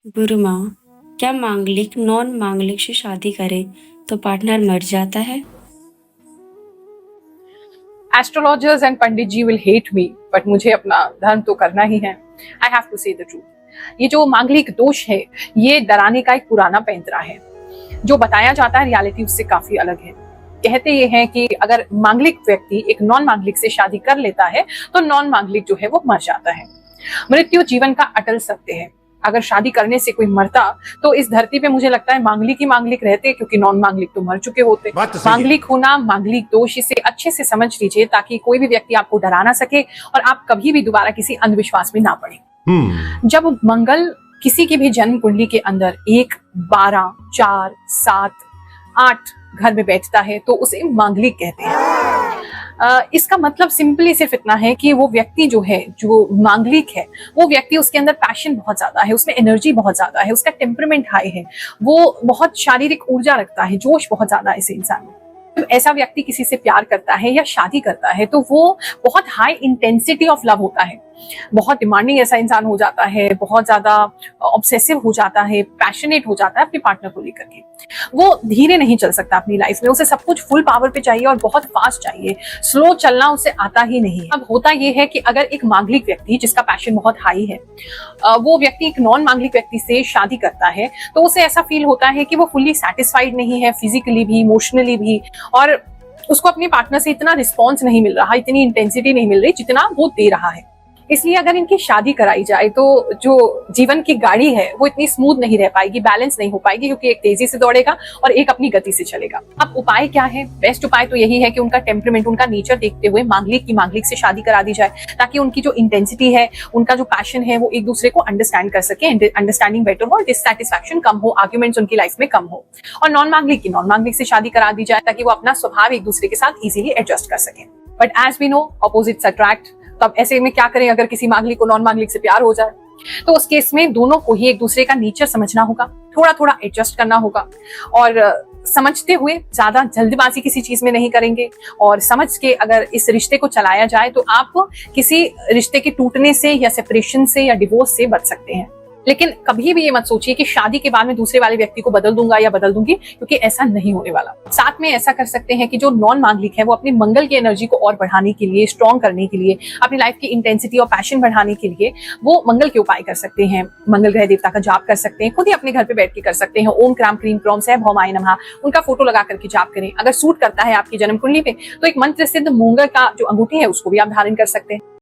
गुरुमा, क्या मांगलिक नॉन मांगलिक से शादी करे तो पार्टनर मर जाता है? Astrologers and pandit ji will hate me, but मुझे अपना धर्म तो करना ही है। I have to say the truth. ये जो मांगलिक दोष है, ये डराने का एक पुराना पैंतरा है। जो बताया जाता है रियलिटी उससे काफी अलग है। कहते ये हैं कि अगर मांगलिक व्यक्ति एक नॉन मांगलिक से शादी कर लेता है तो नॉन मांगलिक जो है वो मर जाता है। मृत्यु जीवन का अटल सत्य है। अगर शादी करने से कोई मरता तो इस धरती पे मुझे लगता है मांगलिक ही मांगलिक रहते, क्योंकि नॉन मांगलिक तो मर चुके होते। बात तो सही है। मांगलिक होना, मांगलिक दोष, इसे अच्छे से समझ लीजिए ताकि कोई भी व्यक्ति आपको डरा ना सके और आप कभी भी दोबारा किसी अंधविश्वास में ना पड़े। जब मंगल किसी की भी जन्म कुंडली के अंदर 1, 12, 4, 7, 8 घर में बैठता है तो उसे मांगलिक कहते हैं। इसका मतलब सिंपली सिर्फ इतना है कि वो व्यक्ति जो है, जो मांगलिक है, वो व्यक्ति, उसके अंदर पैशन बहुत ज्यादा है, उसमें एनर्जी बहुत ज्यादा है, उसका टेम्परमेंट हाई है, वो बहुत शारीरिक ऊर्जा रखता है, जोश बहुत ज्यादा है इस इंसान में। जब ऐसा व्यक्ति किसी से प्यार करता है या शादी करता है तो वो बहुत हाई इंटेंसिटी ऑफ लव होता है, बहुत डिमांडिंग ऐसा इंसान हो जाता है, बहुत ज्यादा ऑब्सेसिव हो जाता है, पैशनेट हो जाता है अपने पार्टनर को लेकर के। वो धीरे नहीं चल सकता अपनी लाइफ में, उसे सब कुछ फुल पावर पे चाहिए और बहुत फास्ट चाहिए। स्लो चलना उसे आता ही नहीं है। अब होता ये है कि अगर एक मांगलिक व्यक्ति जिसका पैशन बहुत हाई है, वो व्यक्ति एक नॉन मांगलिक व्यक्ति से शादी करता है तो उसे ऐसा फील होता है कि वो फुल्ली सेटिस्फाइड नहीं है, फिजिकली भी, इमोशनली भी, और उसको अपने पार्टनर से इतना रिस्पॉन्स नहीं मिल रहा, इतनी इंटेंसिटी नहीं मिल रही जितना वो दे रहा है। इसलिए अगर इनकी शादी कराई जाए तो जो जीवन की गाड़ी है वो इतनी स्मूथ नहीं रह पाएगी, बैलेंस नहीं हो पाएगी, क्योंकि एक तेजी से दौड़ेगा और एक अपनी गति से चलेगा। अब उपाय क्या है? बेस्ट उपाय तो यही है कि उनका टेम्परमेंट, उनका नेचर देखते हुए मांगलिक की मांगलिक से शादी करा दी जाए, ताकि उनकी जो इंटेंसिटी है, उनका जो पैशन है, वो एक दूसरे को अंडरस्टैंड कर सके, अंडरस्टैंडिंग बेटर हो, डिससैटिस्फैक्शन कम हो, आर्ग्यूमेंट्स उनकी लाइफ में कम हो। और नॉन मांगलिक की नॉन मांगलिक से शादी करा दी जाए ताकि वो अपना स्वभाव एक दूसरे के साथ इजीली एडजस्ट कर सके। But as we know, opposites attract. तो अब ऐसे में क्या करें? अगर किसी मांगलिक को नॉन मांगलिक से प्यार हो जाए तो उस केस में दोनों को ही एक दूसरे का नेचर समझना होगा, थोड़ा थोड़ा एडजस्ट करना होगा, और समझते हुए ज्यादा जल्दबाजी किसी चीज में नहीं करेंगे, और समझ के अगर इस रिश्ते को चलाया जाए तो आप किसी रिश्ते के टूटने से या सेपरेशन से या डिवोर्स से बच सकते हैं। लेकिन कभी भी ये मत सोचिए कि शादी के बाद में दूसरे वाले व्यक्ति को बदल दूंगा या बदल दूंगी, क्योंकि ऐसा नहीं होने वाला। साथ में ऐसा कर सकते हैं कि जो नॉन मांगलिक है वो अपनी मंगल की एनर्जी को और बढ़ाने के लिए, स्ट्रॉन्ग करने के लिए, अपनी लाइफ की इंटेंसिटी और पैशन बढ़ाने के लिए वो मंगल के उपाय कर सकते हैं। मंगल ग्रह देवता का जाप कर सकते हैं, खुद ही अपने घर पे बैठ के कर सकते हैं। ओम क्राम क्रीम क्रौम सह भौमाय नमः, उनका फोटो लगा करके जाप करें। अगर सूट करता है आपकी जन्म कुंडली पे तो एक मंत्र सिद्ध मूंगर का जो अंगूठी है उसको भी आप धारण कर सकते हैं।